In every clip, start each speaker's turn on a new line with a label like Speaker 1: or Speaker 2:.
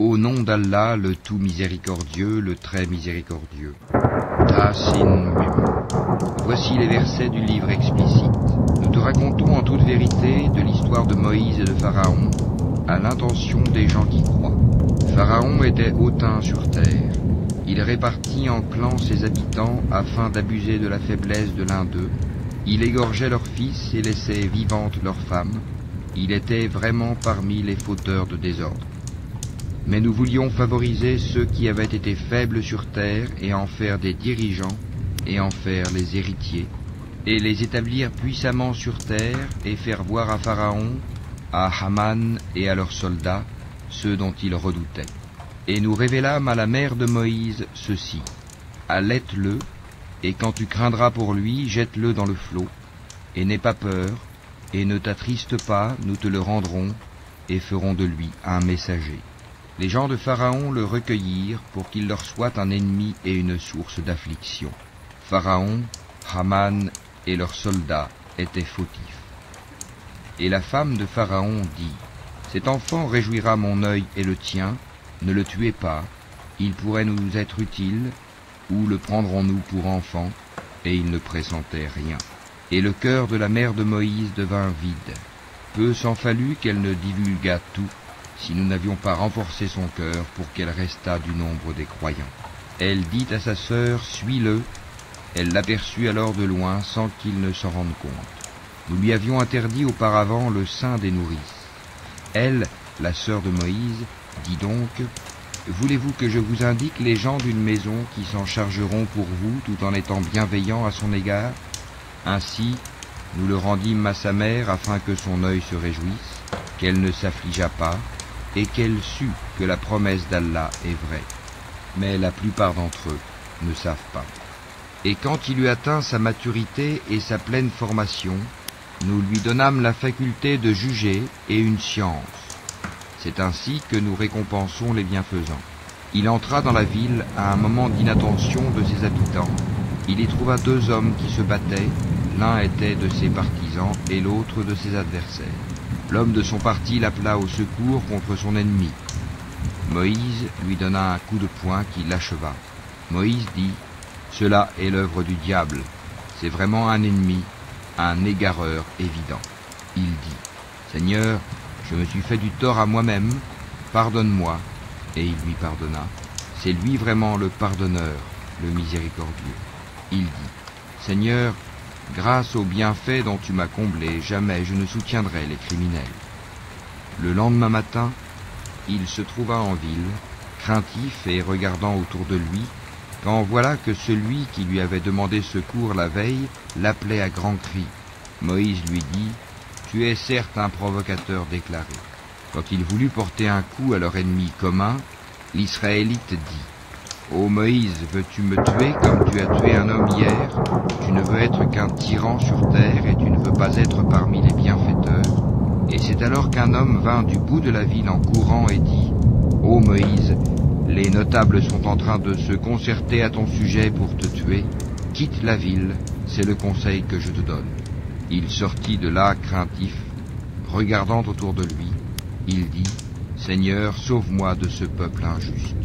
Speaker 1: Au nom d'Allah, le tout miséricordieux, le très miséricordieux. Ta-Sin-Mim. Voici les versets du livre explicite. Nous te racontons en toute vérité de l'histoire de Moïse et de Pharaon, à l'intention des gens qui croient. Pharaon était hautain sur terre. Il répartit en clans ses habitants afin d'abuser de la faiblesse de l'un d'eux. Il égorgeait leurs fils et laissait vivantes leurs femmes. Il était vraiment parmi les fauteurs de désordre. Mais nous voulions favoriser ceux qui avaient été faibles sur terre et en faire des dirigeants et en faire les héritiers, et les établir puissamment sur terre et faire voir à Pharaon, à Haman et à leurs soldats, ceux dont il redoutait. Et nous révélâmes à la mère de Moïse ceci: allaite-le, et quand tu craindras pour lui, jette-le dans le flot, et n'aie pas peur, et ne t'attriste pas, nous te le rendrons, et ferons de lui un messager. Les gens de Pharaon le recueillirent pour qu'il leur soit un ennemi et une source d'affliction. Pharaon, Haman et leurs soldats étaient fautifs. Et la femme de Pharaon dit: cet enfant réjouira mon œil et le tien, ne le tuez pas, il pourrait nous être utile, ou le prendrons-nous pour enfant, et il ne pressentait rien. Et le cœur de la mère de Moïse devint vide. Peu s'en fallut qu'elle ne divulguât tout, si nous n'avions pas renforcé son cœur pour qu'elle restât du nombre des croyants. Elle dit à sa sœur: suis-le. Elle l'aperçut alors de loin sans qu'il ne s'en rende compte. Nous lui avions interdit auparavant le sein des nourrices. Elle, la sœur de Moïse, dit donc: voulez-vous que je vous indique les gens d'une maison qui s'en chargeront pour vous tout en étant bienveillants à son égard? Ainsi, nous le rendîmes à sa mère afin que son œil se réjouisse, qu'elle ne s'affligeât pas, et qu'elle sût que la promesse d'Allah est vraie. Mais la plupart d'entre eux ne savent pas. Et quand il eut atteint sa maturité et sa pleine formation, nous lui donnâmes la faculté de juger et une science. C'est ainsi que nous récompensons les bienfaisants. Il entra dans la ville à un moment d'inattention de ses habitants. Il y trouva deux hommes qui se battaient, l'un était de ses partisans et l'autre de ses adversaires. L'homme de son parti l'appela au secours contre son ennemi. Moïse lui donna un coup de poing qui l'acheva. Moïse dit: cela est l'œuvre du diable, c'est vraiment un ennemi, un égareur évident. Il dit: Seigneur, je me suis fait du tort à moi-même, pardonne-moi. Et il lui pardonna. C'est lui vraiment le pardonneur, le miséricordieux. Il dit: Seigneur, grâce aux bienfaits dont tu m'as comblé, jamais je ne soutiendrai les criminels. Le lendemain matin, il se trouva en ville, craintif et regardant autour de lui, quand voilà que celui qui lui avait demandé secours la veille l'appelait à grands cris. Moïse lui dit: tu es certes un provocateur déclaré. Quand il voulut porter un coup à leur ennemi commun, l'Israélite dit: ô Moïse, veux-tu me tuer comme tu as tué un homme hier? Tu ne veux être qu'un tyran sur terre et tu ne veux pas être parmi les bienfaiteurs. Et c'est alors qu'un homme vint du bout de la ville en courant et dit: ô Moïse, les notables sont en train de se concerter à ton sujet pour te tuer. Quitte la ville, c'est le conseil que je te donne. Il sortit de là craintif, regardant autour de lui. Il dit: Seigneur, sauve-moi de ce peuple injuste.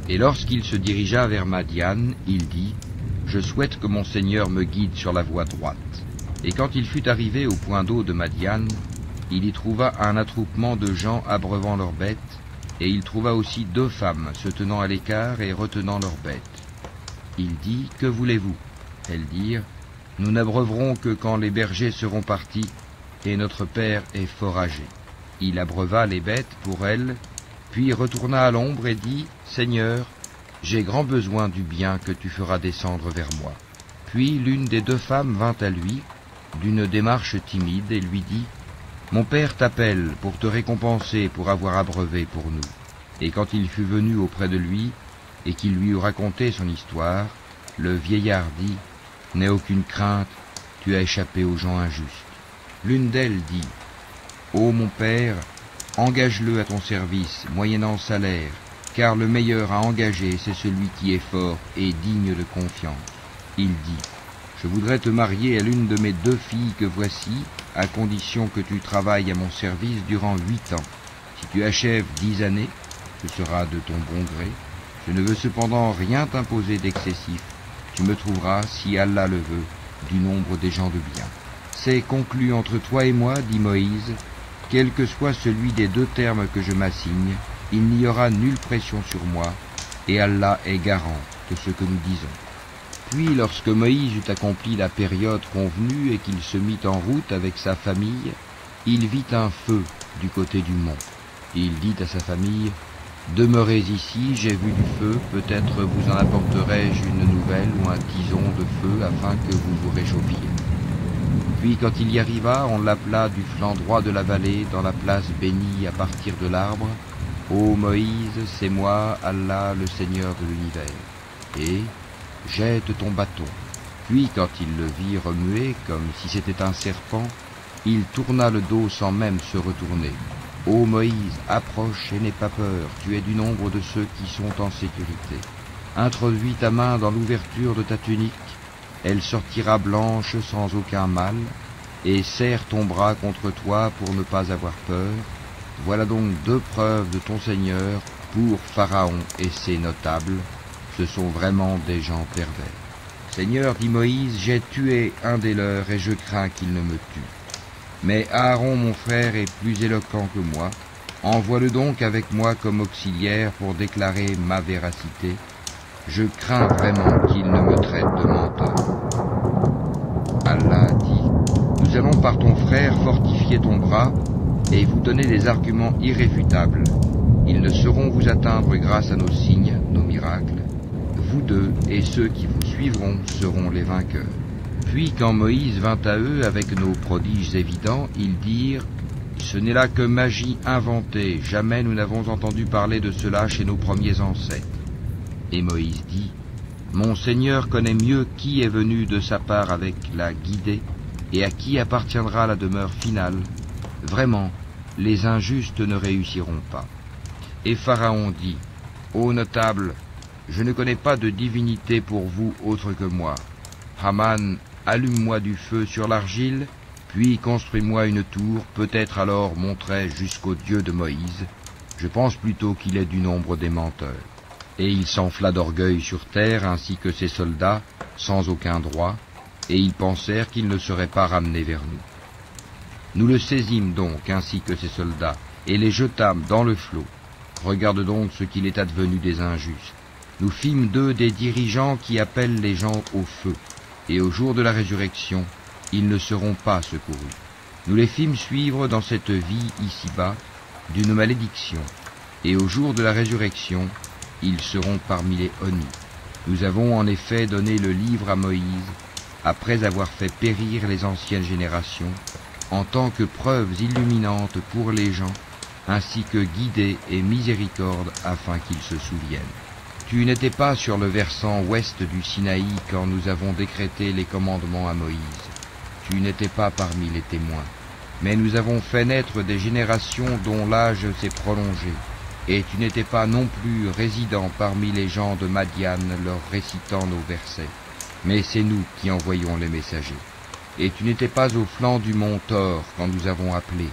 Speaker 1: Et lorsqu'il se dirigea vers Madian, il dit: je souhaite que mon Seigneur me guide sur la voie droite. Et quand il fut arrivé au point d'eau de Madian, il y trouva un attroupement de gens abreuvant leurs bêtes, et il trouva aussi deux femmes se tenant à l'écart et retenant leurs bêtes. Il dit: que voulez-vous? Elles dirent: nous n'abreuverons que quand les bergers seront partis, et notre père est fort âgé. Il abreuva les bêtes pour elles, puis retourna à l'ombre et dit: Seigneur, j'ai grand besoin du bien que tu feras descendre vers moi. Puis l'une des deux femmes vint à lui, d'une démarche timide, et lui dit: mon père t'appelle pour te récompenser pour avoir abreuvé pour nous. Et quand il fut venu auprès de lui, et qu'il lui eut raconté son histoire, le vieillard dit: n'aie aucune crainte, tu as échappé aux gens injustes. L'une d'elles dit: ô mon père, engage-le à ton service, moyennant salaire, car le meilleur à engager, c'est celui qui est fort et digne de confiance. Il dit: je voudrais te marier à l'une de mes deux filles que voici, à condition que tu travailles à mon service durant 8 ans. Si tu achèves 10 années, ce sera de ton bon gré. Je ne veux cependant rien t'imposer d'excessif. Tu me trouveras, si Allah le veut, du nombre des gens de bien. C'est conclu entre toi et moi, dit Moïse, quel que soit celui des deux termes que je m'assigne, il n'y aura nulle pression sur moi, et Allah est garant de ce que nous disons. Puis, lorsque Moïse eut accompli la période convenue et qu'il se mit en route avec sa famille, il vit un feu du côté du mont. Il dit à sa famille, « Demeurez ici, j'ai vu du feu, peut-être vous en apporterai-je une nouvelle ou un tison de feu afin que vous vous réchauffiez. » Puis quand il y arriva, on l'appela du flanc droit de la vallée, dans la place bénie à partir de l'arbre, « Ô Moïse, c'est moi, Allah, le Seigneur de l'univers. » Et « Jette ton bâton. » Puis quand il le vit remuer, comme si c'était un serpent, il tourna le dos sans même se retourner. « Ô Moïse, approche et n'aie pas peur, tu es du nombre de ceux qui sont en sécurité. Introduis ta main dans l'ouverture de ta tunique, elle sortira blanche sans aucun mal, et serre ton bras contre toi pour ne pas avoir peur. Voilà donc deux preuves de ton Seigneur pour Pharaon et ses notables. Ce sont vraiment des gens pervers. Seigneur, dit Moïse, j'ai tué un des leurs et je crains qu'il ne me tue. Mais Aaron, mon frère, est plus éloquent que moi. Envoie-le donc avec moi comme auxiliaire pour déclarer ma véracité. Je crains vraiment qu'il ne me traite de menteur. Allah dit, nous allons par ton frère fortifier ton bras et vous donner des arguments irréfutables. Ils ne sauront vous atteindre grâce à nos signes, nos miracles. Vous deux et ceux qui vous suivront seront les vainqueurs. Puis quand Moïse vint à eux avec nos prodiges évidents, ils dirent, « Ce n'est là que magie inventée, jamais nous n'avons entendu parler de cela chez nos premiers ancêtres. » Et Moïse dit, « Mon Seigneur connaît mieux qui est venu de sa part avec la guidée et à qui appartiendra la demeure finale. Vraiment, les injustes ne réussiront pas. » Et Pharaon dit, « Ô notables, je ne connais pas de divinité pour vous autre que moi. Haman, allume-moi du feu sur l'argile, puis construis-moi une tour, peut-être alors monterai-je jusqu'au Dieu de Moïse. Je pense plutôt qu'il est du nombre des menteurs. » Et il s'enfla d'orgueil sur terre, ainsi que ses soldats, sans aucun droit, et ils pensèrent qu'ils ne seraient pas ramenés vers nous. Nous le saisîmes donc, ainsi que ses soldats, et les jetâmes dans le flot. Regarde donc ce qu'il est advenu des injustes. Nous fîmes d'eux des dirigeants qui appellent les gens au feu, et au jour de la résurrection, ils ne seront pas secourus. Nous les fîmes suivre dans cette vie ici-bas d'une malédiction, et au jour de la résurrection, ils seront parmi les honnis. Nous avons en effet donné le livre à Moïse, après avoir fait périr les anciennes générations, en tant que preuves illuminantes pour les gens, ainsi que guidée et miséricorde afin qu'ils se souviennent. Tu n'étais pas sur le versant ouest du Sinaï quand nous avons décrété les commandements à Moïse. Tu n'étais pas parmi les témoins. Mais nous avons fait naître des générations dont l'âge s'est prolongé. Et tu n'étais pas non plus résident parmi les gens de Madian leur récitant nos versets. Mais c'est nous qui envoyons les messagers. Et tu n'étais pas au flanc du mont Thor quand nous avons appelé.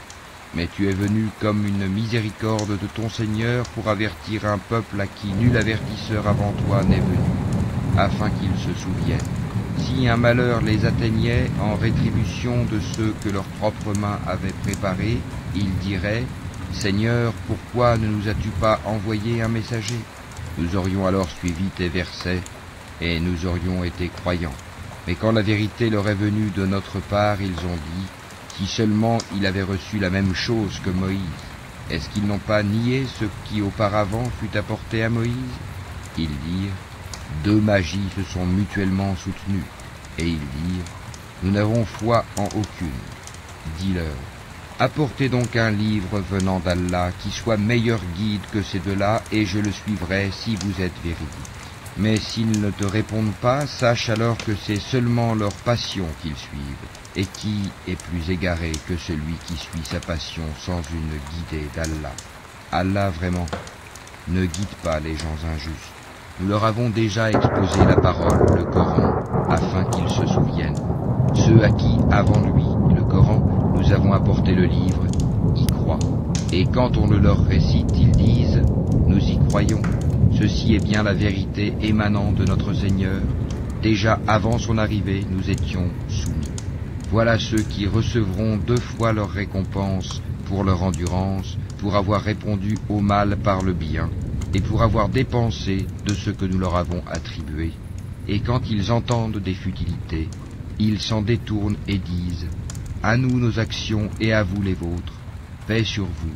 Speaker 1: Mais tu es venu comme une miséricorde de ton Seigneur pour avertir un peuple à qui nul avertisseur avant toi n'est venu, afin qu'ils se souviennent. Si un malheur les atteignait en rétribution de ceux que leurs propres mains avaient préparés, ils diraient, « Seigneur, pourquoi ne nous as-tu pas envoyé un messager ?» Nous aurions alors suivi tes versets, et nous aurions été croyants. Mais quand la vérité leur est venue de notre part, ils ont dit, si seulement il avait reçu la même chose que Moïse, est-ce qu'ils n'ont pas nié ce qui auparavant fut apporté à Moïse? Ils dirent, deux magies se sont mutuellement soutenues, et ils dirent, nous n'avons foi en aucune. Dis-leur, apportez donc un livre venant d'Allah qui soit meilleur guide que ces deux-là, et je le suivrai si vous êtes véridiques. Mais s'ils ne te répondent pas, sache alors que c'est seulement leur passion qu'ils suivent. Et qui est plus égaré que celui qui suit sa passion sans une guidée d'Allah? Allah vraiment ne guide pas les gens injustes. Nous leur avons déjà exposé la parole, le Coran, afin qu'ils se souviennent. Ceux à qui, avant lui, le Coran, nous avons apporté le livre, y croient. Et quand on le leur récite, ils disent, nous croyons, ceci est bien la vérité émanant de notre Seigneur. Déjà avant son arrivée, nous étions soumis. Voilà ceux qui recevront 2 fois leur récompense pour leur endurance, pour avoir répondu au mal par le bien, et pour avoir dépensé de ce que nous leur avons attribué. Et quand ils entendent des futilités, ils s'en détournent et disent « À nous nos actions et à vous les vôtres, paix sur vous,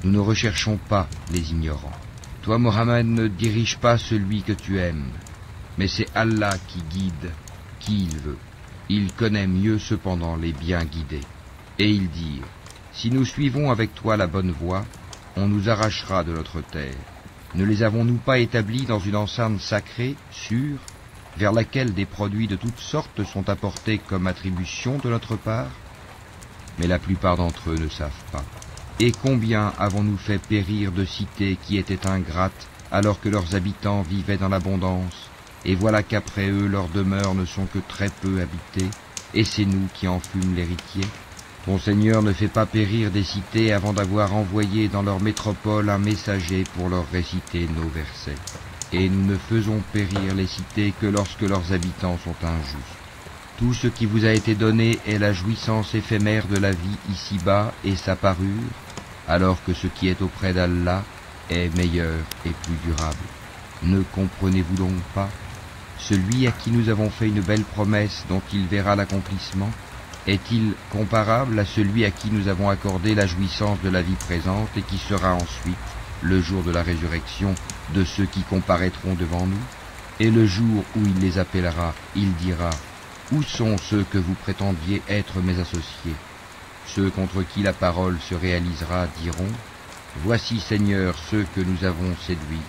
Speaker 1: nous ne recherchons pas les ignorants. » Toi, Mohammed, ne dirige pas celui que tu aimes, mais c'est Allah qui guide qui il veut. Il connaît mieux cependant les bien guidés. Et ils dirent, si nous suivons avec toi la bonne voie, on nous arrachera de notre terre. Ne les avons-nous pas établis dans une enceinte sacrée, sûre, vers laquelle des produits de toutes sortes sont apportés comme attribution de notre part? Mais la plupart d'entre eux ne savent pas. Et combien avons-nous fait périr de cités qui étaient ingrates alors que leurs habitants vivaient dans l'abondance? Et voilà qu'après eux, leurs demeures ne sont que très peu habitées, et c'est nous qui en fûmes l'héritier. Ton Seigneur ne fait pas périr des cités avant d'avoir envoyé dans leur métropole un messager pour leur réciter nos versets. Et nous ne faisons périr les cités que lorsque leurs habitants sont injustes. Tout ce qui vous a été donné est la jouissance éphémère de la vie ici-bas et sa parure, alors que ce qui est auprès d'Allah est meilleur et plus durable. Ne comprenez-vous donc pas? Celui à qui nous avons fait une belle promesse dont il verra l'accomplissement, est-il comparable à celui à qui nous avons accordé la jouissance de la vie présente et qui sera ensuite, le jour de la résurrection, de ceux qui comparaîtront devant nous? Et le jour où il les appellera, il dira, « Où sont ceux que vous prétendiez être mes associés ?» Ceux contre qui la parole se réalisera diront, « Voici, Seigneur, ceux que nous avons séduits.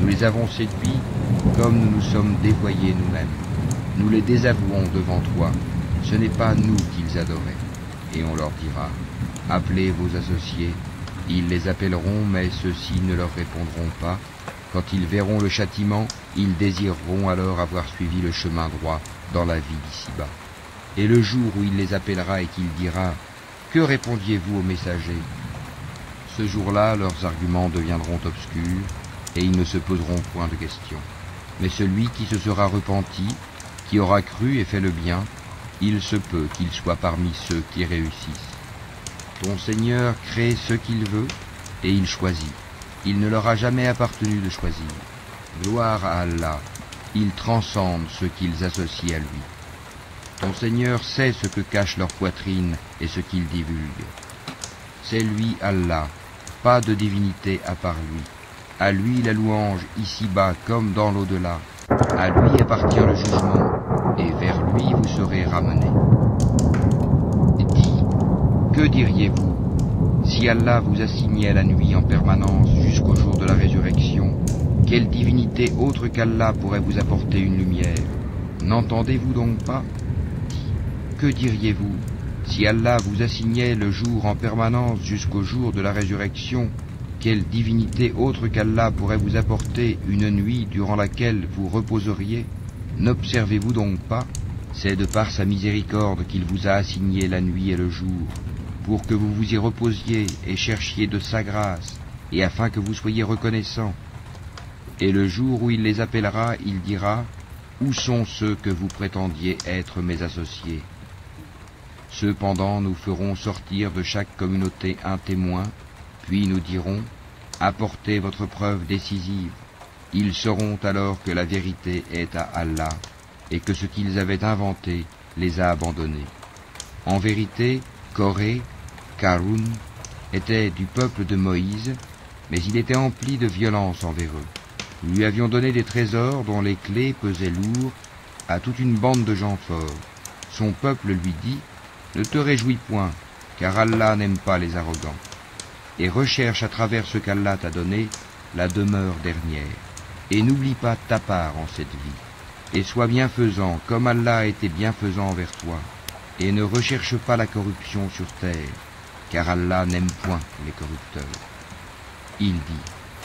Speaker 1: Nous les avons séduits comme nous nous sommes dévoyés nous-mêmes. Nous les désavouons devant toi. Ce n'est pas nous qu'ils adoraient. » Et on leur dira, « Appelez vos associés. » Ils les appelleront, mais ceux-ci ne leur répondront pas. Quand ils verront le châtiment, ils désireront alors avoir suivi le chemin droit dans la vie d'ici-bas. Et le jour où il les appellera et qu'il dira, « Que répondiez-vous aux messagers ?» Ce jour-là, leurs arguments deviendront obscurs, et ils ne se poseront point de questions. Mais celui qui se sera repenti, qui aura cru et fait le bien, il se peut qu'il soit parmi ceux qui réussissent. Ton Seigneur crée ce qu'il veut, et il choisit. Il ne leur a jamais appartenu de choisir. Gloire à Allah, il transcende ceux qu'ils associent à lui. Ton Seigneur sait ce que cache leur poitrine et ce qu'ils divulguent. C'est lui Allah, pas de divinité à part lui. À lui la louange ici-bas comme dans l'au-delà. À lui appartient le jugement, et vers lui vous serez ramenés. Dis, que diriez-vous si Allah vous assignait la nuit en permanence jusqu'au jour de la résurrection? Quelle divinité autre qu'Allah pourrait vous apporter une lumière? N'entendez-vous donc pas? Dis, que diriez-vous si Allah vous assignait le jour en permanence jusqu'au jour de la résurrection? Quelle divinité autre qu'Allah pourrait vous apporter une nuit durant laquelle vous reposeriez? N'observez-vous donc pas? C'est de par sa miséricorde qu'il vous a assigné la nuit et le jour, pour que vous vous y reposiez et cherchiez de sa grâce, et afin que vous soyez reconnaissants. Et le jour où il les appellera, il dira, « Où sont ceux que vous prétendiez être mes associés ?» Cependant, nous ferons sortir de chaque communauté un témoin, puis nous dirons, apportez votre preuve décisive. Ils sauront alors que la vérité est à Allah, et que ce qu'ils avaient inventé les a abandonnés. En vérité, Corée, Karun, était du peuple de Moïse, mais il était empli de violence envers eux. Nous lui avions donné des trésors dont les clés pesaient lourd à toute une bande de gens forts. Son peuple lui dit, ne te réjouis point, car Allah n'aime pas les arrogants. Et recherche à travers ce qu'Allah t'a donné la demeure dernière. Et n'oublie pas ta part en cette vie. Et sois bienfaisant comme Allah a été bienfaisant envers toi. Et ne recherche pas la corruption sur terre, car Allah n'aime point les corrupteurs. Il dit,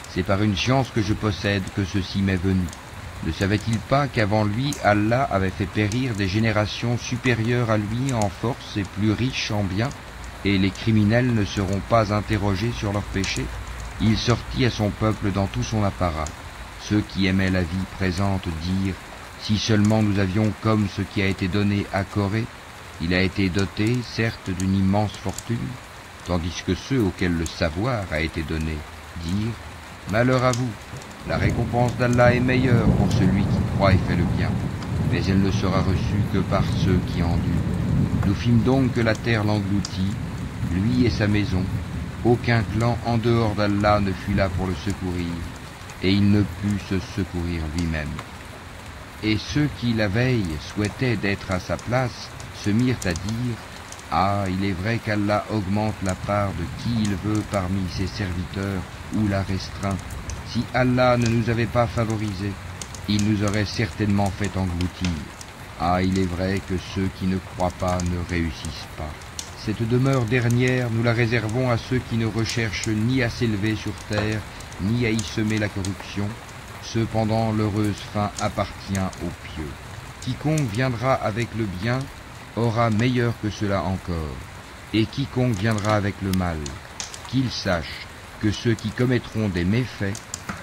Speaker 1: c'est par une science que je possède que ceci m'est venu. Ne savait-il pas qu'avant lui, Allah avait fait périr des générations supérieures à lui en force et plus riches en biens? Et les criminels ne seront pas interrogés sur leurs péchés? Il sortit à son peuple dans tout son apparat. Ceux qui aimaient la vie présente dirent, si seulement nous avions comme ce qui a été donné à Corée, il a été doté, certes, d'une immense fortune, tandis que ceux auxquels le savoir a été donné dirent, malheur à vous, la récompense d'Allah est meilleure pour celui qui croit et fait le bien, mais elle ne sera reçue que par ceux qui endurent. Nous fîmes donc que la terre l'engloutit, lui et sa maison. Aucun clan en dehors d'Allah ne fut là pour le secourir, et il ne put se secourir lui-même. Et ceux qui, la veille, souhaitaient d'être à sa place, se mirent à dire, « Ah, il est vrai qu'Allah augmente la part de qui il veut parmi ses serviteurs, ou la restreint. Si Allah ne nous avait pas favorisés, il nous aurait certainement fait engloutir. Ah, il est vrai que ceux qui ne croient pas ne réussissent pas. Cette demeure dernière, nous la réservons à ceux qui ne recherchent ni à s'élever sur terre, ni à y semer la corruption. Cependant, l'heureuse fin appartient aux pieux. Quiconque viendra avec le bien aura meilleur que cela encore, et quiconque viendra avec le mal, qu'il sache que ceux qui commettront des méfaits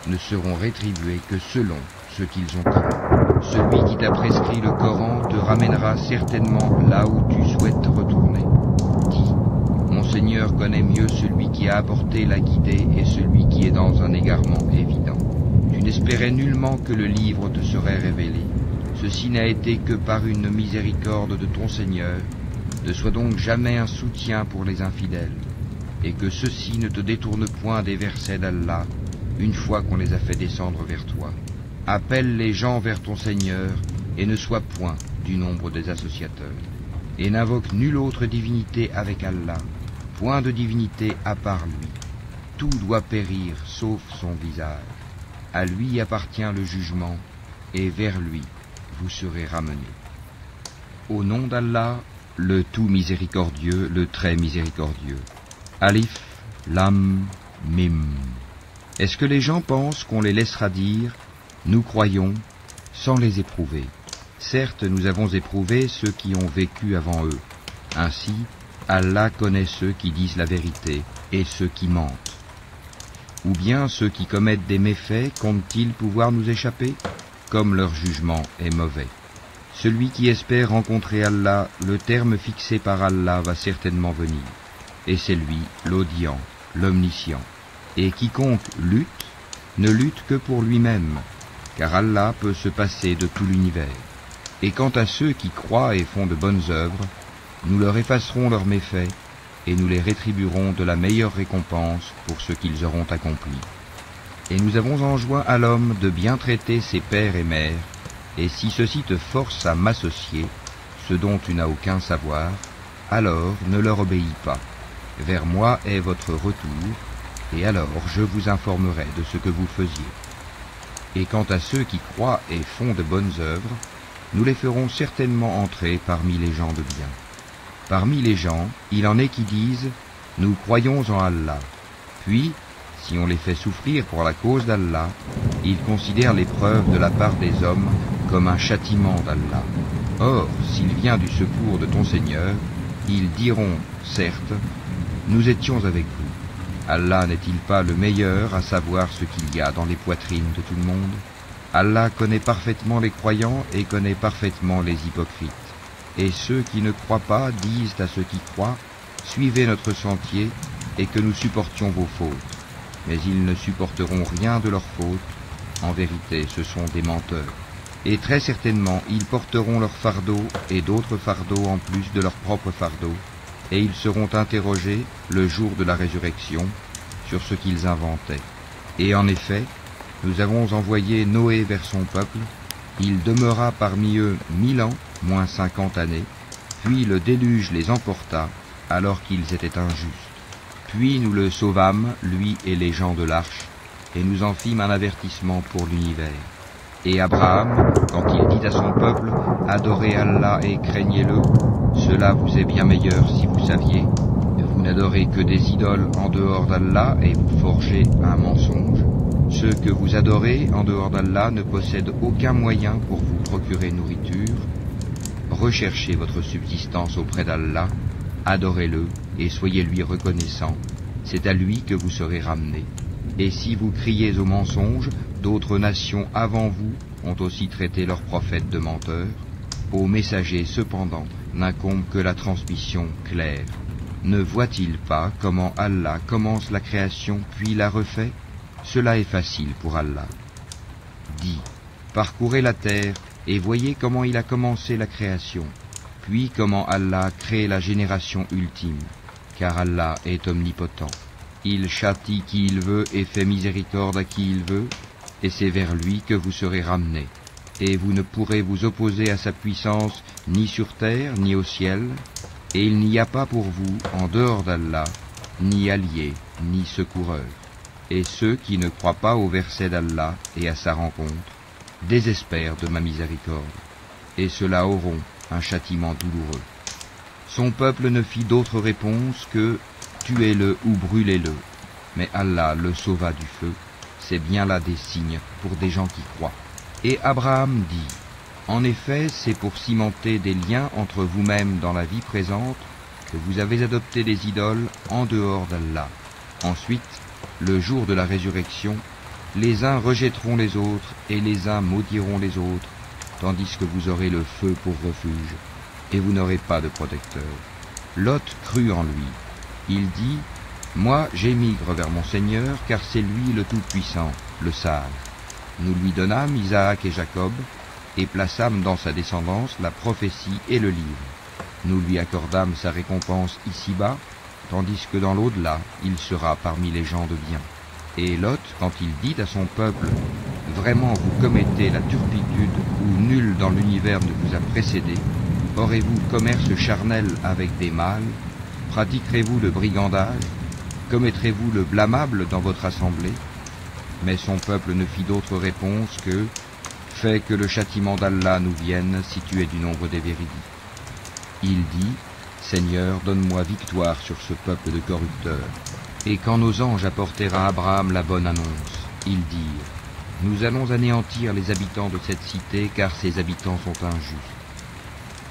Speaker 1: ne seront rétribués que selon ce qu'ils ont commis. Celui qui t'a prescrit le Coran te ramènera certainement là où tu souhaites retourner. Dis, mon Seigneur connaît mieux celui qui a apporté la guidée et celui qui est dans un égarement évident. Tu n'espérais nullement que le livre te serait révélé. Ceci n'a été que par une miséricorde de ton Seigneur. Ne sois donc jamais un soutien pour les infidèles, et que ceux-ci ne te détournent point des versets d'Allah, une fois qu'on les a fait descendre vers toi. Appelle les gens vers ton Seigneur, et ne sois point du nombre des associateurs. Et n'invoque nulle autre divinité avec Allah, point de divinité à part lui. Tout doit périr, sauf son visage. À lui appartient le jugement, et vers lui vous serez ramenés. Au nom d'Allah, le tout miséricordieux, le très miséricordieux. Alif, Lam, Mim. Est-ce que les gens pensent qu'on les laissera dire « Nous croyons » sans les éprouver? Certes, nous avons éprouvé ceux qui ont vécu avant eux. Ainsi, Allah connaît ceux qui disent la vérité et ceux qui mentent. Ou bien ceux qui commettent des méfaits comptent-ils pouvoir nous échapper? Comme leur jugement est mauvais. Celui qui espère rencontrer Allah, le terme fixé par Allah va certainement venir. Et c'est lui, l'audient, l'omniscient. Et quiconque lutte, ne lutte que pour lui-même, car Allah peut se passer de tout l'univers. Et quant à ceux qui croient et font de bonnes œuvres, nous leur effacerons leurs méfaits, et nous les rétribuerons de la meilleure récompense pour ce qu'ils auront accompli. Et nous avons enjoint à l'homme de bien traiter ses pères et mères, et si ceux-ci te forcent à m'associer, ce dont tu n'as aucun savoir, alors ne leur obéis pas. Vers moi est votre retour, et alors je vous informerai de ce que vous faisiez. Et quant à ceux qui croient et font de bonnes œuvres, nous les ferons certainement entrer parmi les gens de bien. Parmi les gens, il en est qui disent « Nous croyons en Allah ». Puis, si on les fait souffrir pour la cause d'Allah, ils considèrent l'épreuve de la part des hommes comme un châtiment d'Allah. Or, s'il vient du secours de ton Seigneur, ils diront, certes, nous étions avec vous. Allah n'est-il pas le meilleur à savoir ce qu'il y a dans les poitrines de tout le monde? Allah connaît parfaitement les croyants et connaît parfaitement les hypocrites. Et ceux qui ne croient pas disent à ceux qui croient, suivez notre sentier et que nous supportions vos fautes. Mais ils ne supporteront rien de leurs fautes. En vérité, ce sont des menteurs. Et très certainement, ils porteront leur fardeau et d'autres fardeaux en plus de leur propre fardeau, et ils seront interrogés le jour de la résurrection sur ce qu'ils inventaient. Et en effet, nous avons envoyé Noé vers son peuple. Il demeura parmi eux 1000 ans, moins 50 années, puis le déluge les emporta alors qu'ils étaient injustes. Puis nous le sauvâmes, lui et les gens de l'arche, et nous en fîmes un avertissement pour l'univers. Et Abraham, quand il dit à son peuple, « Adorez Allah et craignez-le », cela vous est bien meilleur si vous saviez. Vous n'adorez que des idoles en dehors d'Allah et vous forgez un mensonge. Ceux que vous adorez en dehors d'Allah ne possèdent aucun moyen pour vous procurer nourriture. Recherchez votre subsistance auprès d'Allah, adorez-le et soyez lui reconnaissants. C'est à lui que vous serez ramenés. Et si vous criez au mensonge, d'autres nations avant vous ont aussi traité leurs prophètes de menteurs. Aux messagers, cependant, n'incombe que la transmission claire. Ne voit-il pas comment Allah commence la création puis la refait? Cela est facile pour Allah. Dit, parcourez la terre et voyez comment il a commencé la création, puis comment Allah crée la génération ultime, car Allah est omnipotent. Il châtie qui il veut et fait miséricorde à qui il veut, et c'est vers lui que vous serez ramenés. Et vous ne pourrez vous opposer à sa puissance ni sur terre ni au ciel, et il n'y a pas pour vous, en dehors d'Allah, ni allié, ni secoureur. Et ceux qui ne croient pas au verset d'Allah et à sa rencontre, désespèrent de ma miséricorde, et ceux-là auront un châtiment douloureux. Son peuple ne fit d'autre réponse que « tuez-le ou brûlez-le ». Mais Allah le sauva du feu, c'est bien là des signes pour des gens qui croient. Et Abraham dit, en effet, c'est pour cimenter des liens entre vous-même dans la vie présente que vous avez adopté des idoles en dehors d'Allah. Ensuite, le jour de la résurrection, les uns rejetteront les autres et les uns maudiront les autres, tandis que vous aurez le feu pour refuge, et vous n'aurez pas de protecteur. Lot crut en lui. Il dit, moi j'émigre vers mon Seigneur, car c'est lui le Tout-Puissant, le Sage. Nous lui donnâmes Isaac et Jacob, et plaçâmes dans sa descendance la prophétie et le livre. Nous lui accordâmes sa récompense ici-bas, tandis que dans l'au-delà, il sera parmi les gens de bien. Et Lot, quand il dit à son peuple, « Vraiment vous commettez la turpitude où nul dans l'univers ne vous a précédé, aurez-vous commerce charnel avec des mâles, pratiquerez-vous le brigandage, commettrez-vous le blâmable dans votre assemblée ?» Mais son peuple ne fit d'autre réponse que « Fais que le châtiment d'Allah nous vienne si tu es du nombre des véridiques. » Il dit « Seigneur, donne-moi victoire sur ce peuple de corrupteurs. » Et quand nos anges apportèrent à Abraham la bonne annonce, ils dirent « Nous allons anéantir les habitants de cette cité, car ses habitants sont injustes. »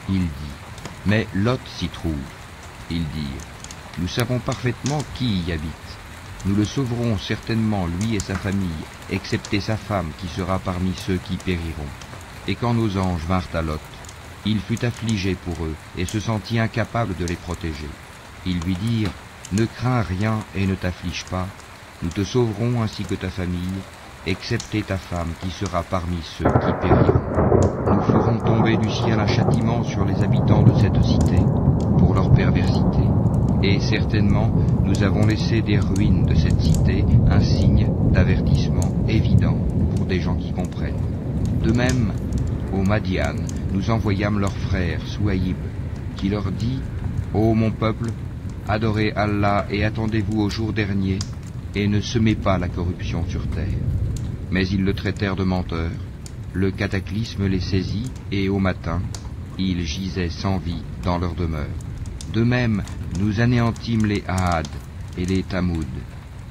Speaker 1: Il dit « Mais Lot s'y trouve. » Ils dirent « Nous savons parfaitement qui y habite. Nous le sauverons certainement, lui et sa famille, excepté sa femme qui sera parmi ceux qui périront. » Et quand nos anges vinrent à Lot, il fut affligé pour eux et se sentit incapable de les protéger. Ils lui dirent « Ne crains rien et ne t'afflige pas, nous te sauverons ainsi que ta famille, excepté ta femme qui sera parmi ceux qui périront. Nous ferons tomber du ciel un châtiment sur les habitants de cette cité pour leur perversité. Et certainement, nous avons laissé des ruines de cette cité un signe d'avertissement évident pour des gens qui comprennent. De même, au Madian, nous envoyâmes leur frère Souaïb, qui leur dit « Ô mon peuple, adorez Allah et attendez-vous au jour dernier, et ne semez pas la corruption sur terre. » Mais ils le traitèrent de menteur, le cataclysme les saisit, et au matin, ils gisaient sans vie dans leur demeure. De même, nous anéantîmes les Ahad et les Tamoud.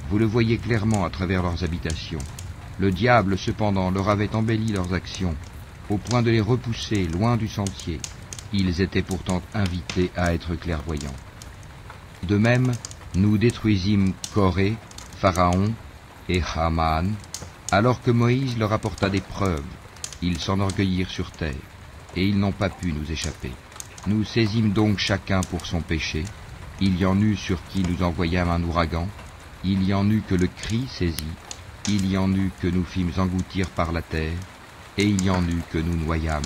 Speaker 1: Vous le voyez clairement à travers leurs habitations. Le diable, cependant, leur avait embelli leurs actions, au point de les repousser loin du sentier. Ils étaient pourtant invités à être clairvoyants. De même, nous détruisîmes Corée, Pharaon et Haman, alors que Moïse leur apporta des preuves. Ils s'enorgueillirent sur terre, et ils n'ont pas pu nous échapper. Nous saisîmes donc chacun pour son péché. Il y en eut sur qui nous envoyâmes un ouragan, il y en eut que le cri saisit, il y en eut que nous fîmes engloutir par la terre, et il y en eut que nous noyâmes.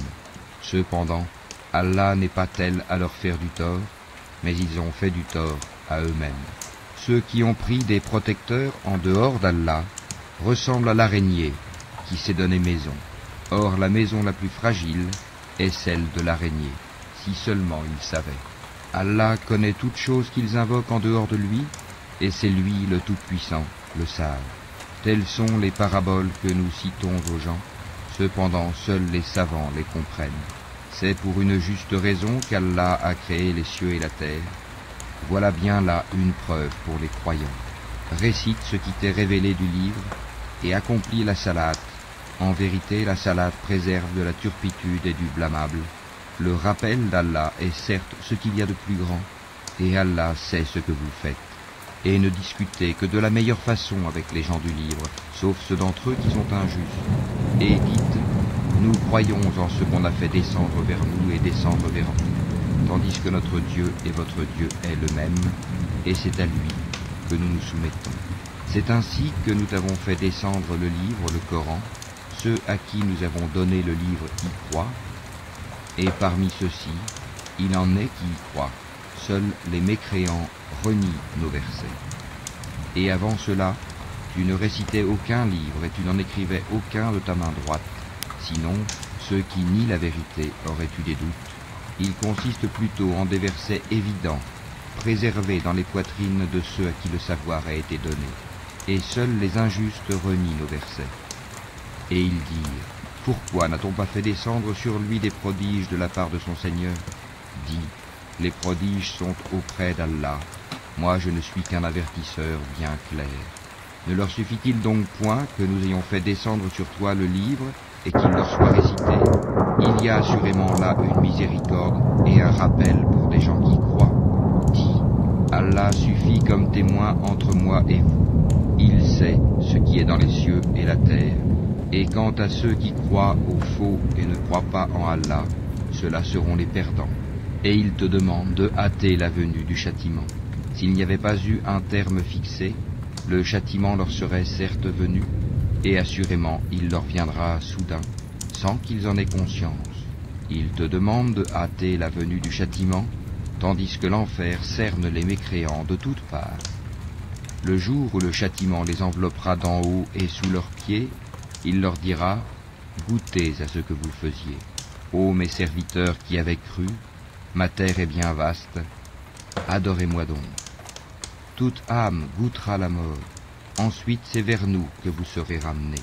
Speaker 1: Cependant, Allah n'est pas tel à leur faire du tort, mais ils ont fait du tort à eux-mêmes. Ceux qui ont pris des protecteurs en dehors d'Allah ressemblent à l'araignée qui s'est donné maison. Or la maison la plus fragile est celle de l'araignée, si seulement ils savaient. Allah connaît toutes choses qu'ils invoquent en dehors de lui, et c'est lui le Tout-Puissant, le Sage. Telles sont les paraboles que nous citons aux gens, cependant seuls les savants les comprennent. C'est pour une juste raison qu'Allah a créé les cieux et la terre. Voilà bien là une preuve pour les croyants. Récite ce qui t'est révélé du livre, et accomplis la salate. En vérité, la salate préserve de la turpitude et du blâmable. Le rappel d'Allah est certes ce qu'il y a de plus grand, et Allah sait ce que vous faites. et ne discutez que de la meilleure façon avec les gens du livre, sauf ceux d'entre eux qui sont injustes. Et dites, nous croyons en ce qu'on a fait descendre vers nous et descendre vers vous, tandis que notre Dieu et votre Dieu est le même, et c'est à lui que nous nous soumettons. C'est ainsi que nous t'avons fait descendre le livre, le Coran. Ceux à qui nous avons donné le livre y croient, et parmi ceux-ci, il en est qui y croient. Seuls les mécréants renient nos versets. Et avant cela, tu ne récitais aucun livre et tu n'en écrivais aucun de ta main droite. Sinon, ceux qui nient la vérité auraient eu des doutes. Il consiste plutôt en des versets évidents, préservés dans les poitrines de ceux à qui le savoir a été donné. Et seuls les injustes renient nos versets. Et ils dirent, pourquoi n'a-t-on pas fait descendre sur lui des prodiges de la part de son Seigneur? Dis, les prodiges sont auprès d'Allah. Moi je ne suis qu'un avertisseur bien clair. Ne leur suffit-il donc point que nous ayons fait descendre sur toi le livre et qu'il leur soit récité? Il y a assurément là une miséricorde et un rappel pour des gens qui croient. Dis, Allah suffit comme témoin entre moi et vous. Il sait ce qui est dans les cieux et la terre. Et quant à ceux qui croient au faux et ne croient pas en Allah, ceux-là seront les perdants. Et ils te demandent de hâter la venue du châtiment. S'il n'y avait pas eu un terme fixé, le châtiment leur serait certes venu, et assurément il leur viendra soudain, sans qu'ils en aient conscience. Ils te demandent de hâter la venue du châtiment, tandis que l'enfer cerne les mécréants de toutes parts. Le jour où le châtiment les enveloppera d'en haut et sous leurs pieds, il leur dira, goûtez à ce que vous faisiez. Ô mes serviteurs qui avez cru, ma terre est bien vaste, adorez-moi donc. Toute âme goûtera la mort, ensuite c'est vers nous que vous serez ramenés.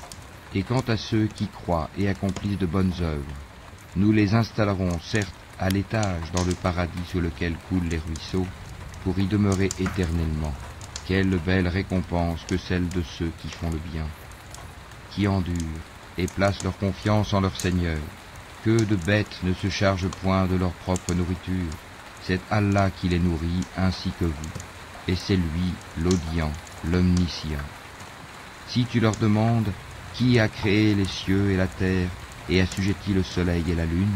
Speaker 1: Et quant à ceux qui croient et accomplissent de bonnes œuvres, nous les installerons certes à l'étage dans le paradis sous lequel coulent les ruisseaux, pour y demeurer éternellement. Quelle belle récompense que celle de ceux qui font le bien, qui endurent et placent leur confiance en leur Seigneur. Que de bêtes ne se chargent point de leur propre nourriture. C'est Allah qui les nourrit ainsi que vous, et c'est lui l'audient, l'omniscient. Si tu leur demandes qui a créé les cieux et la terre et assujetti le soleil et la lune,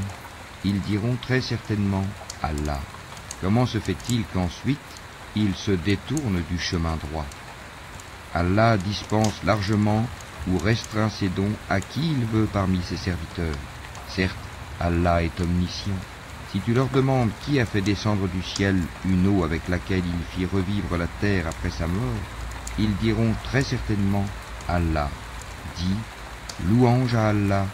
Speaker 1: ils diront très certainement Allah. Comment se fait-il qu'ensuite ils se détournent du chemin droit? Allah dispense largement ou restreint ses dons à qui il veut parmi ses serviteurs. Certes, Allah est omniscient. Si tu leur demandes qui a fait descendre du ciel une eau avec laquelle il fit revivre la terre après sa mort, ils diront très certainement Allah. Dis, louange à Allah,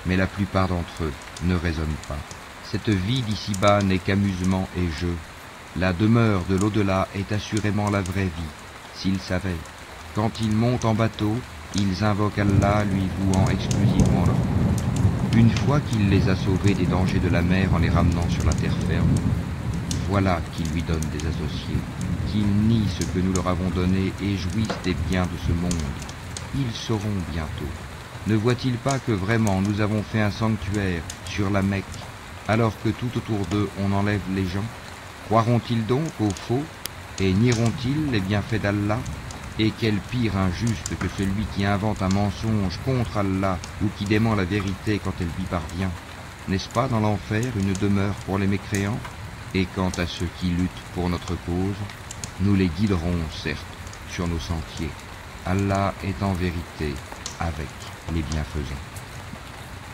Speaker 1: mais la plupart d'entre eux ne raisonnent pas. Cette vie d'ici-bas n'est qu'amusement et jeu. La demeure de l'au-delà est assurément la vraie vie, s'ils savaient. Quand ils montent en bateau, ils invoquent Allah, lui vouant exclusivement leur compte. Une fois qu'il les a sauvés des dangers de la mer en les ramenant sur la terre ferme, voilà qu'ils lui donnent des associés, qu'ils nient ce que nous leur avons donné et jouissent des biens de ce monde. Ils sauront bientôt. Ne voient-ils pas que vraiment nous avons fait un sanctuaire sur la Mecque, alors que tout autour d'eux on enlève les gens? Croiront-ils donc au faux et nieront-ils les bienfaits d'Allah? Et quel pire injuste que celui qui invente un mensonge contre Allah ou qui dément la vérité quand elle lui parvient. N'est-ce pas dans l'enfer une demeure pour les mécréants? Et quant à ceux qui luttent pour notre cause, nous les guiderons certes sur nos sentiers. Allah est en vérité avec les bienfaisants.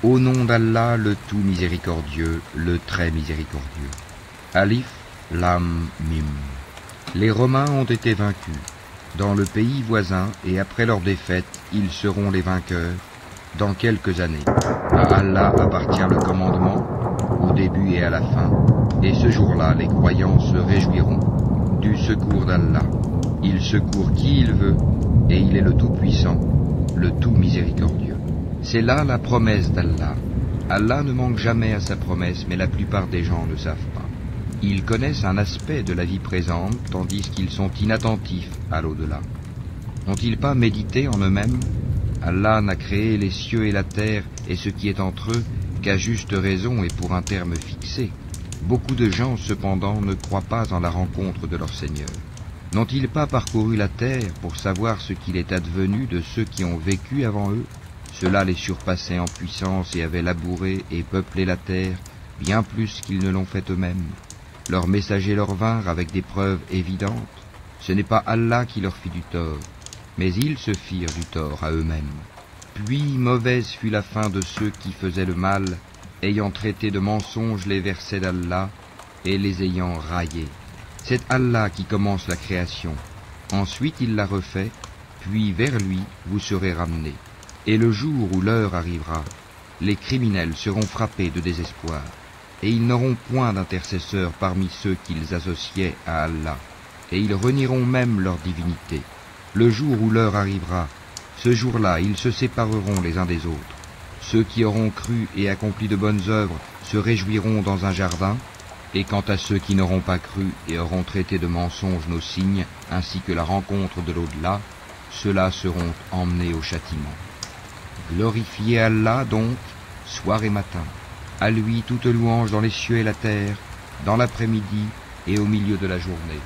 Speaker 1: Au nom d'Allah, le tout miséricordieux, le très miséricordieux. Alif, Lam, Mim. Les Romains ont été vaincus. Dans le pays voisin, et après leur défaite, ils seront les vainqueurs, dans quelques années. À Allah appartient le commandement, au début et à la fin, et ce jour-là, les croyants se réjouiront du secours d'Allah. Il secourt qui il veut, et il est le Tout-Puissant, le Tout-Miséricordieux. C'est là la promesse d'Allah. Allah ne manque jamais à sa promesse, mais la plupart des gens ne savent pas. Ils connaissent un aspect de la vie présente, tandis qu'ils sont inattentifs à l'au-delà. N'ont-ils pas médité en eux-mêmes? Allah n'a créé les cieux et la terre et ce qui est entre eux qu'à juste raison et pour un terme fixé. Beaucoup de gens, cependant, ne croient pas en la rencontre de leur Seigneur. N'ont-ils pas parcouru la terre pour savoir ce qu'il est advenu de ceux qui ont vécu avant eux? Ceux-là les surpassaient en puissance et avaient labouré et peuplé la terre bien plus qu'ils ne l'ont fait eux-mêmes. Leurs messagers leur vinrent avec des preuves évidentes. Ce n'est pas Allah qui leur fit du tort, mais ils se firent du tort à eux-mêmes. Puis mauvaise fut la fin de ceux qui faisaient le mal, ayant traité de mensonges les versets d'Allah et les ayant raillés. C'est Allah qui commence la création. Ensuite il la refait, puis vers lui vous serez ramenés. Et le jour où l'heure arrivera, les criminels seront frappés de désespoir, et ils n'auront point d'intercesseurs parmi ceux qu'ils associaient à Allah, et ils renieront même leur divinité. Le jour où l'heure arrivera, ce jour-là ils se sépareront les uns des autres. Ceux qui auront cru et accompli de bonnes œuvres se réjouiront dans un jardin, et quant à ceux qui n'auront pas cru et auront traité de mensonges nos signes, ainsi que la rencontre de l'au-delà, ceux-là seront emmenés au châtiment. Glorifiez Allah donc, soir et matin. À lui toute louange dans les cieux et la terre, dans l'après-midi et au milieu de la journée.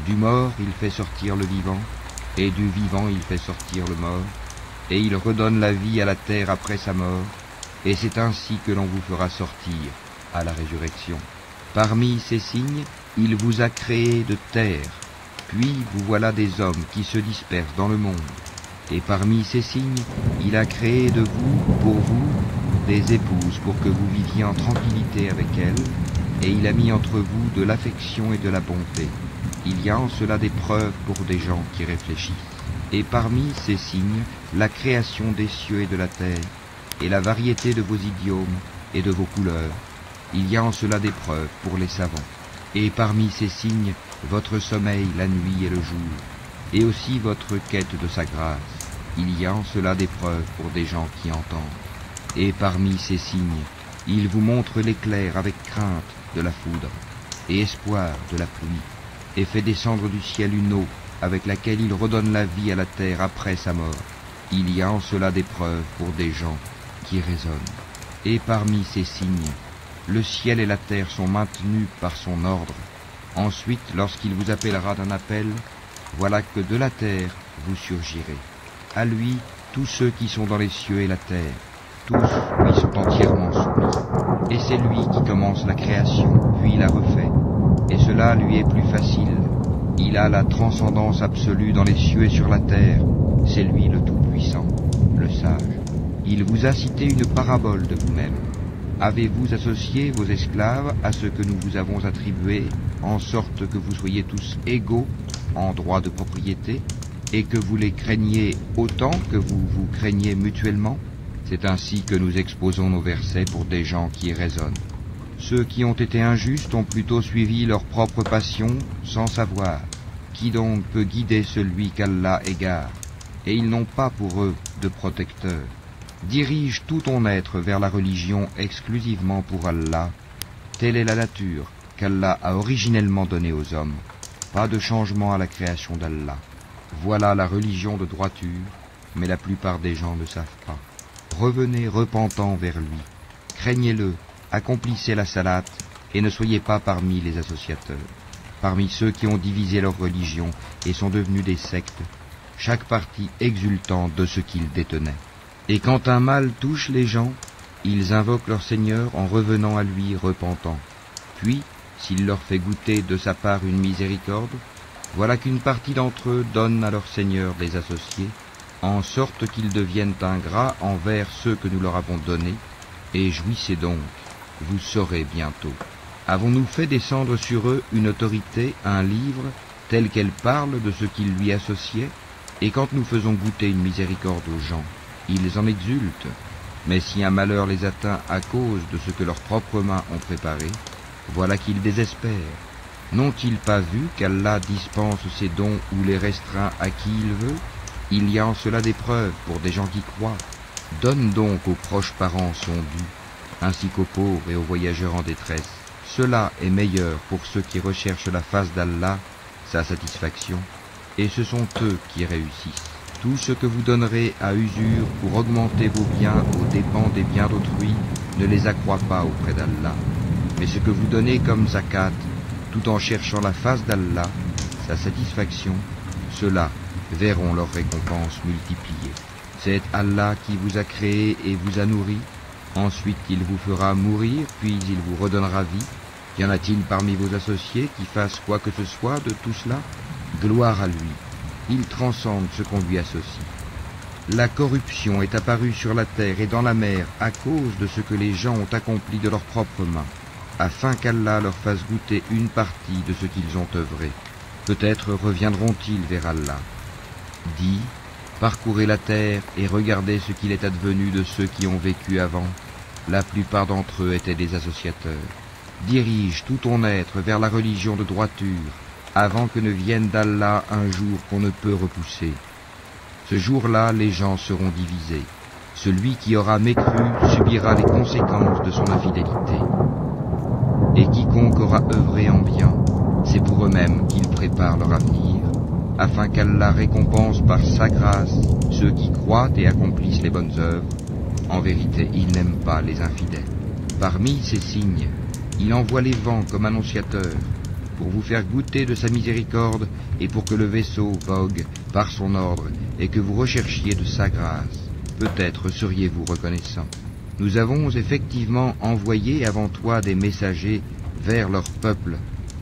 Speaker 1: Du mort il fait sortir le vivant, et du vivant il fait sortir le mort, et il redonne la vie à la terre après sa mort, et c'est ainsi que l'on vous fera sortir à la résurrection. Parmi ces signes, il vous a créé de terre, puis vous voilà des hommes qui se dispersent dans le monde. Et parmi ces signes, il a créé de vous, pour vous, des épouses pour que vous viviez en tranquillité avec elles, et il a mis entre vous de l'affection et de la bonté. Il y a en cela des preuves pour des gens qui réfléchissent. Et parmi ces signes, la création des cieux et de la terre, et la variété de vos idiomes et de vos couleurs. Il y a en cela des preuves pour les savants. Et parmi ces signes, votre sommeil la nuit et le jour, et aussi votre quête de sa grâce. Il y a en cela des preuves pour des gens qui entendent. Et parmi ces signes, il vous montre l'éclair avec crainte de la foudre, et espoir de la pluie, et fait descendre du ciel une eau avec laquelle il redonne la vie à la terre après sa mort. Il y a en cela des preuves pour des gens qui raisonnent. Et parmi ces signes, le ciel et la terre sont maintenus par son ordre. Ensuite, lorsqu'il vous appellera d'un appel, voilà que de la terre vous surgirez. À lui, tous ceux qui sont dans les cieux et la terre, tous lui sont entièrement soumis. Et c'est lui qui commence la création, puis la refait. Et cela lui est plus facile. Il a la transcendance absolue dans les cieux et sur la terre. C'est lui le Tout-Puissant, le Sage. Il vous a cité une parabole de vous-même. Avez-vous associé vos esclaves à ce que nous vous avons attribué, en sorte que vous soyez tous égaux en droit de propriété, et que vous les craigniez autant que vous vous craignez mutuellement? C'est ainsi que nous exposons nos versets pour des gens qui raisonnent. Ceux qui ont été injustes ont plutôt suivi leur propre passion sans savoir. Qui donc peut guider celui qu'Allah égare? Et ils n'ont pas pour eux de protecteur. Dirige tout ton être vers la religion exclusivement pour Allah. Telle est la nature qu'Allah a originellement donnée aux hommes. Pas de changement à la création d'Allah. Voilà la religion de droiture, mais la plupart des gens ne savent pas. Revenez repentant vers lui. Craignez-le, accomplissez la salate, et ne soyez pas parmi les associateurs. Parmi ceux qui ont divisé leur religion et sont devenus des sectes, chaque parti exultant de ce qu'ils détenaient. Et quand un mal touche les gens, ils invoquent leur Seigneur en revenant à lui repentant. Puis, s'il leur fait goûter de sa part une miséricorde, voilà qu'une partie d'entre eux donne à leur Seigneur des associés, en sorte qu'ils deviennent ingrats envers ceux que nous leur avons donnés, et jouissez donc, vous saurez bientôt. Avons-nous fait descendre sur eux une autorité, un livre, tel qu'elle parle de ce qu'ils lui associaient? Et quand nous faisons goûter une miséricorde aux gens, ils en exultent. Mais si un malheur les atteint à cause de ce que leurs propres mains ont préparé, voilà qu'ils désespèrent. N'ont-ils pas vu qu'Allah dispense ses dons ou les restreint à qui il veut? Il y a en cela des preuves pour des gens qui croient. Donne donc aux proches parents son dû, ainsi qu'aux pauvres et aux voyageurs en détresse. Cela est meilleur pour ceux qui recherchent la face d'Allah, sa satisfaction, et ce sont eux qui réussissent. Tout ce que vous donnerez à usure pour augmenter vos biens aux dépens des biens d'autrui ne les accroît pas auprès d'Allah. Mais ce que vous donnez comme zakat, tout en cherchant la face d'Allah, sa satisfaction, ceux-là verront leur récompense multipliée. C'est Allah qui vous a créé et vous a nourri. Ensuite, il vous fera mourir, puis il vous redonnera vie. Y en a-t-il parmi vos associés qui fassent quoi que ce soit de tout cela? Gloire à lui. Il transcende ce qu'on lui associe. La corruption est apparue sur la terre et dans la mer à cause de ce que les gens ont accompli de leurs propres mains, afin qu'Allah leur fasse goûter une partie de ce qu'ils ont œuvré. Peut-être reviendront-ils vers Allah. Dis, parcourez la terre et regardez ce qu'il est advenu de ceux qui ont vécu avant. La plupart d'entre eux étaient des associateurs. Dirige tout ton être vers la religion de droiture, avant que ne vienne d'Allah un jour qu'on ne peut repousser. Ce jour-là, les gens seront divisés. Celui qui aura mécru subira les conséquences de son infidélité. Et quiconque aura œuvré en bien, c'est pour eux-mêmes qu'ils préparent leur avenir, afin qu'Allah récompense par sa grâce ceux qui croient et accomplissent les bonnes œuvres. En vérité, il n'aime pas les infidèles. Parmi ces signes, il envoie les vents comme annonciateurs, pour vous faire goûter de sa miséricorde et pour que le vaisseau vogue par son ordre et que vous recherchiez de sa grâce. Peut-être seriez-vous reconnaissants. Nous avons effectivement envoyé avant toi des messagers vers leur peuple,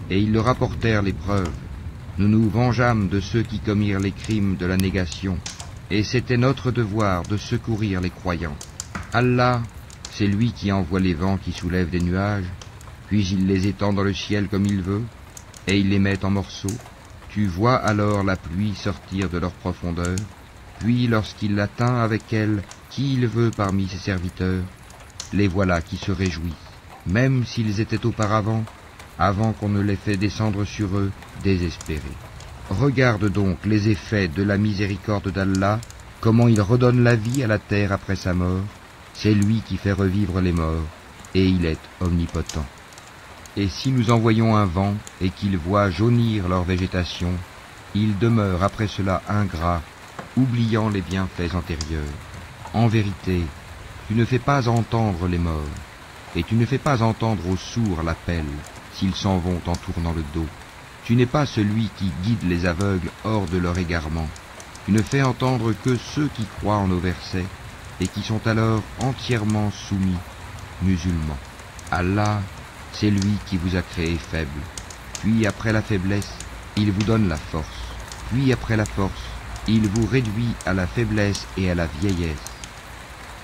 Speaker 1: et ils leur apportèrent les preuves. Nous nous vengeâmes de ceux qui commirent les crimes de la négation, et c'était notre devoir de secourir les croyants. Allah, c'est lui qui envoie les vents qui soulèvent des nuages, puis il les étend dans le ciel comme il veut, et il les met en morceaux. Tu vois alors la pluie sortir de leur profondeur, puis lorsqu'il atteint avec elle qui il veut parmi ses serviteurs, les voilà qui se réjouissent, même s'ils étaient auparavant, avant qu'on ne les fait descendre sur eux, désespérés. Regarde donc les effets de la miséricorde d'Allah, comment il redonne la vie à la terre après sa mort. C'est lui qui fait revivre les morts, et il est omnipotent. Et si nous envoyons un vent et qu'il voit jaunir leur végétation, ils demeurent après cela ingrats, oubliant les bienfaits antérieurs. En vérité, tu ne fais pas entendre les morts, et tu ne fais pas entendre aux sourds l'appel, s'ils s'en vont en tournant le dos. Tu n'es pas celui qui guide les aveugles hors de leur égarement. Tu ne fais entendre que ceux qui croient en nos versets, et qui sont alors entièrement soumis, musulmans. Allah, c'est lui qui vous a créé faible. Puis après la faiblesse, il vous donne la force. Puis après la force, il vous réduit à la faiblesse et à la vieillesse.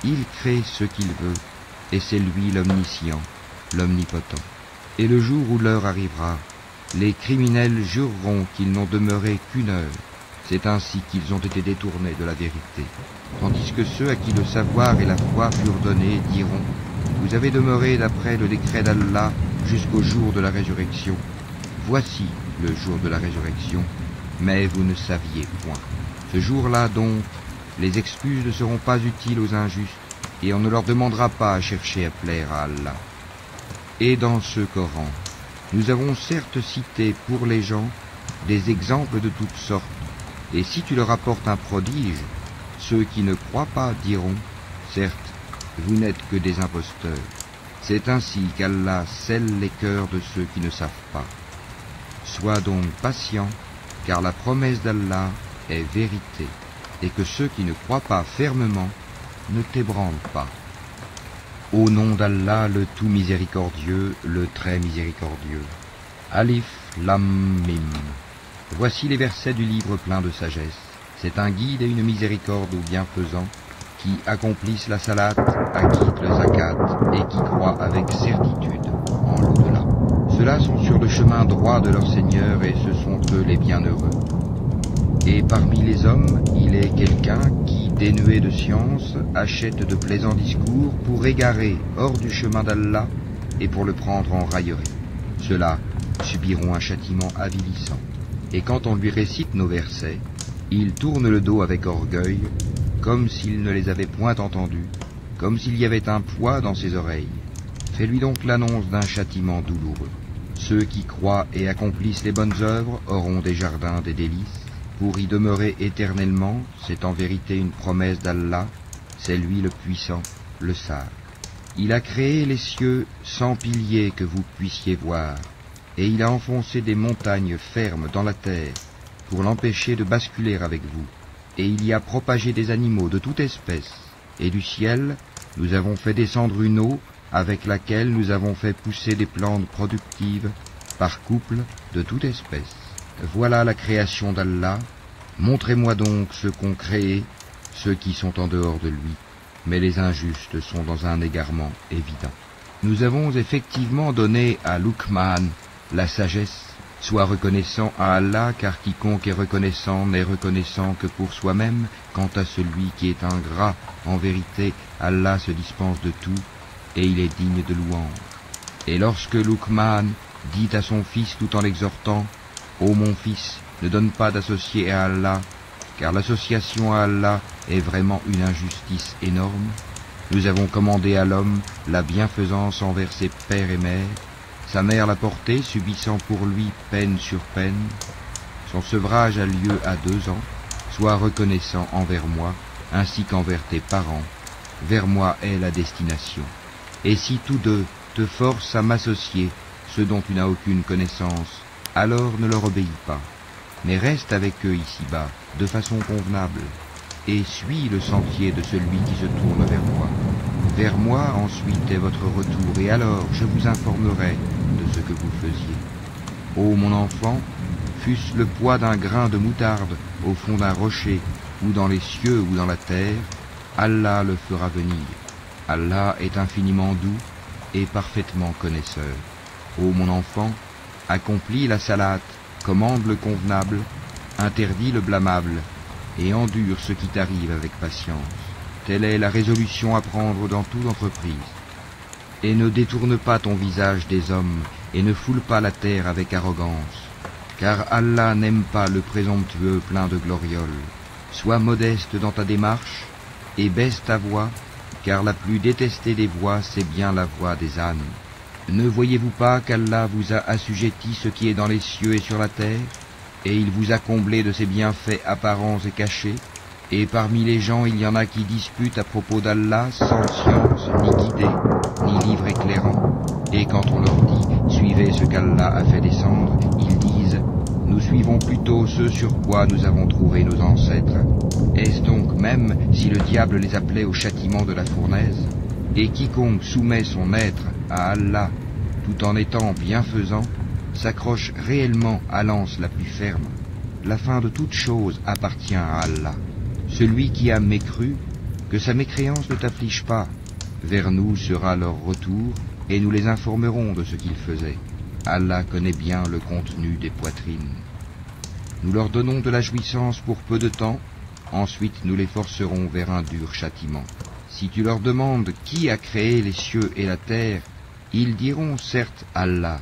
Speaker 1: Il crée ce qu'il veut, et c'est lui l'omniscient, l'omnipotent. Et le jour où l'heure arrivera, les criminels jureront qu'ils n'ont demeuré qu'une heure. C'est ainsi qu'ils ont été détournés de la vérité. Tandis que ceux à qui le savoir et la foi furent donnés diront: vous avez demeuré d'après le décret d'Allah jusqu'au jour de la résurrection. Voici le jour de la résurrection, mais vous ne saviez point. Ce jour-là donc, les excuses ne seront pas utiles aux injustes, et on ne leur demandera pas à chercher à plaire à Allah. Et dans ce Coran, nous avons certes cité pour les gens des exemples de toutes sortes, et si tu leur apportes un prodige, ceux qui ne croient pas diront: certes, vous n'êtes que des imposteurs. C'est ainsi qu'Allah scelle les cœurs de ceux qui ne savent pas. Sois donc patient, car la promesse d'Allah est vérité, et que ceux qui ne croient pas fermement ne t'ébranlent pas. Au nom d'Allah, le tout miséricordieux, le très miséricordieux. Alif Lam Mim. Voici les versets du livre plein de sagesse. C'est un guide et une miséricorde aux bienfaisants qui accomplissent la salat, acquittent le zakat et qui croient avec certitude en l'au-delà. Ceux-là sont sur le chemin droit de leur Seigneur et ce sont eux les bienheureux. Et parmi les hommes, il est quelqu'un qui, dénué de science, achète de plaisants discours pour égarer hors du chemin d'Allah et pour le prendre en raillerie. Ceux-là subiront un châtiment avilissant. Et quand on lui récite nos versets, il tourne le dos avec orgueil, comme s'il ne les avait point entendus, comme s'il y avait un poids dans ses oreilles. Fais-lui donc l'annonce d'un châtiment douloureux. Ceux qui croient et accomplissent les bonnes œuvres auront des jardins des délices. Pour y demeurer éternellement, c'est en vérité une promesse d'Allah, c'est lui le puissant, le sage. Il a créé les cieux sans piliers que vous puissiez voir, et il a enfoncé des montagnes fermes dans la terre pour l'empêcher de basculer avec vous, et il y a propagé des animaux de toute espèce, et du ciel, nous avons fait descendre une eau avec laquelle nous avons fait pousser des plantes productives par couple de toute espèce. Voilà la création d'Allah. Montrez-moi donc ceux qu'ont créé, ceux qui sont en dehors de lui. Mais les injustes sont dans un égarement évident. Nous avons effectivement donné à Luqman la sagesse. Sois reconnaissant à Allah, car quiconque est reconnaissant n'est reconnaissant que pour soi-même. Quant à celui qui est ingrat, en vérité, Allah se dispense de tout, et il est digne de louange. Et lorsque Luqman dit à son fils tout en l'exhortant, « Ô mon fils, ne donne pas d'associé à Allah, car l'association à Allah est vraiment une injustice énorme. Nous avons commandé à l'homme la bienfaisance envers ses pères et mères. Sa mère l'a porté, subissant pour lui peine sur peine. Son sevrage a lieu à 2 ans. Sois reconnaissant envers moi, ainsi qu'envers tes parents. Vers moi est la destination. Et si tous deux te forcent à m'associer, ce dont tu n'as aucune connaissance, alors ne leur obéis pas. Mais reste avec eux ici-bas, de façon convenable, et suis le sentier de celui qui se tourne vers moi. Vers moi ensuite est votre retour, et alors je vous informerai de ce que vous faisiez. Ô mon enfant, fût-ce le poids d'un grain de moutarde au fond d'un rocher, ou dans les cieux ou dans la terre, Allah le fera venir. Allah est infiniment doux et parfaitement connaisseur. Ô mon enfant, accomplis la salate, commande le convenable, interdis le blâmable, et endure ce qui t'arrive avec patience. Telle est la résolution à prendre dans toute entreprise. Et ne détourne pas ton visage des hommes, et ne foule pas la terre avec arrogance, car Allah n'aime pas le présomptueux plein de glorioles. Sois modeste dans ta démarche, et baisse ta voix, car la plus détestée des voix, c'est bien la voix des ânes. Ne voyez-vous pas qu'Allah vous a assujetti ce qui est dans les cieux et sur la terre, et il vous a comblé de ses bienfaits apparents et cachés, et parmi les gens il y en a qui disputent à propos d'Allah sans science, ni guidée, ni livre éclairant, et quand on leur dit « Suivez ce qu'Allah a fait descendre », ils disent « Nous suivons plutôt ce sur quoi nous avons trouvé nos ancêtres ». Est-ce donc même si le diable les appelait au châtiment de la fournaise? Et quiconque soumet son être à Allah, tout en étant bienfaisant, s'accroche réellement à l'anse la plus ferme. La fin de toute chose appartient à Allah. Celui qui a mécru, que sa mécréance ne t'afflige pas. Vers nous sera leur retour, et nous les informerons de ce qu'ils faisaient. Allah connaît bien le contenu des poitrines. Nous leur donnons de la jouissance pour peu de temps, ensuite nous les forcerons vers un dur châtiment. Si tu leur demandes qui a créé les cieux et la terre, ils diront certes Allah.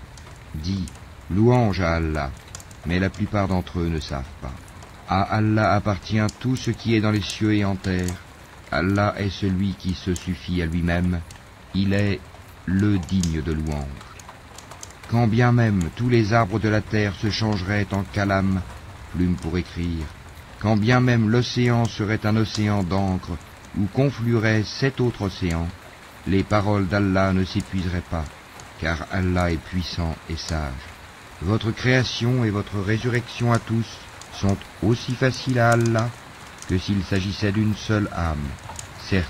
Speaker 1: Dis, louange à Allah, mais la plupart d'entre eux ne savent pas. À Allah appartient tout ce qui est dans les cieux et en terre. Allah est celui qui se suffit à lui-même. Il est le digne de louange. Quand bien même tous les arbres de la terre se changeraient en calame, plume pour écrire, quand bien même l'océan serait un océan d'encre, où conflueraient 7 autres océans, les paroles d'Allah ne s'épuiseraient pas, car Allah est puissant et sage. Votre création et votre résurrection à tous sont aussi faciles à Allah que s'il s'agissait d'une seule âme. Certes,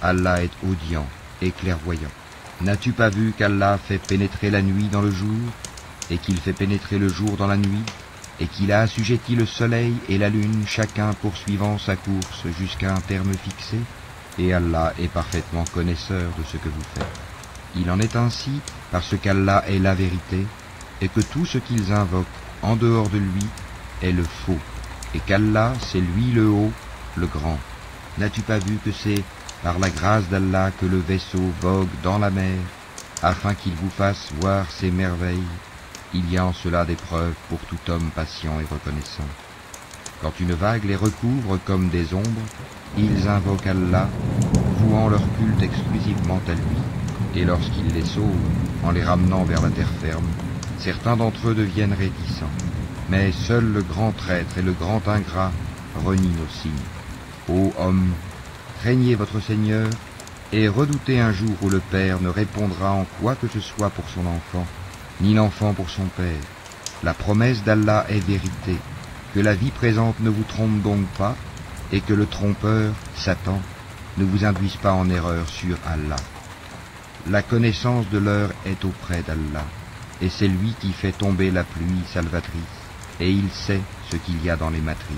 Speaker 1: Allah est audient et clairvoyant. N'as-tu pas vu qu'Allah fait pénétrer la nuit dans le jour, et qu'il fait pénétrer le jour dans la nuit, et qu'il a assujetti le soleil et la lune, chacun poursuivant sa course jusqu'à un terme fixé? Et Allah est parfaitement connaisseur de ce que vous faites. Il en est ainsi parce qu'Allah est la vérité, et que tout ce qu'ils invoquent en dehors de lui est le faux, et qu'Allah, c'est lui le haut, le grand. N'as-tu pas vu que c'est par la grâce d'Allah que le vaisseau vogue dans la mer, afin qu'il vous fasse voir ses merveilles? Il y a en cela des preuves pour tout homme patient et reconnaissant. Quand une vague les recouvre comme des ombres, ils invoquent Allah, vouant leur culte exclusivement à lui, et lorsqu'il les sauve, en les ramenant vers la terre ferme, certains d'entre eux deviennent réticents. Mais seul le grand traître et le grand ingrat renient nos signes. Ô hommes, craignez votre Seigneur, et redoutez un jour où le père ne répondra en quoi que ce soit pour son enfant, ni l'enfant pour son père. La promesse d'Allah est vérité. Que la vie présente ne vous trompe donc pas, et que le trompeur, Satan, ne vous induise pas en erreur sur Allah. La connaissance de l'heure est auprès d'Allah, et c'est lui qui fait tomber la pluie salvatrice, et il sait ce qu'il y a dans les matrices.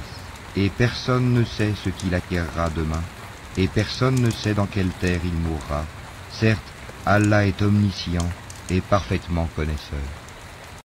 Speaker 1: Et personne ne sait ce qu'il acquérera demain, et personne ne sait dans quelle terre il mourra. Certes, Allah est omniscient et parfaitement connaisseur.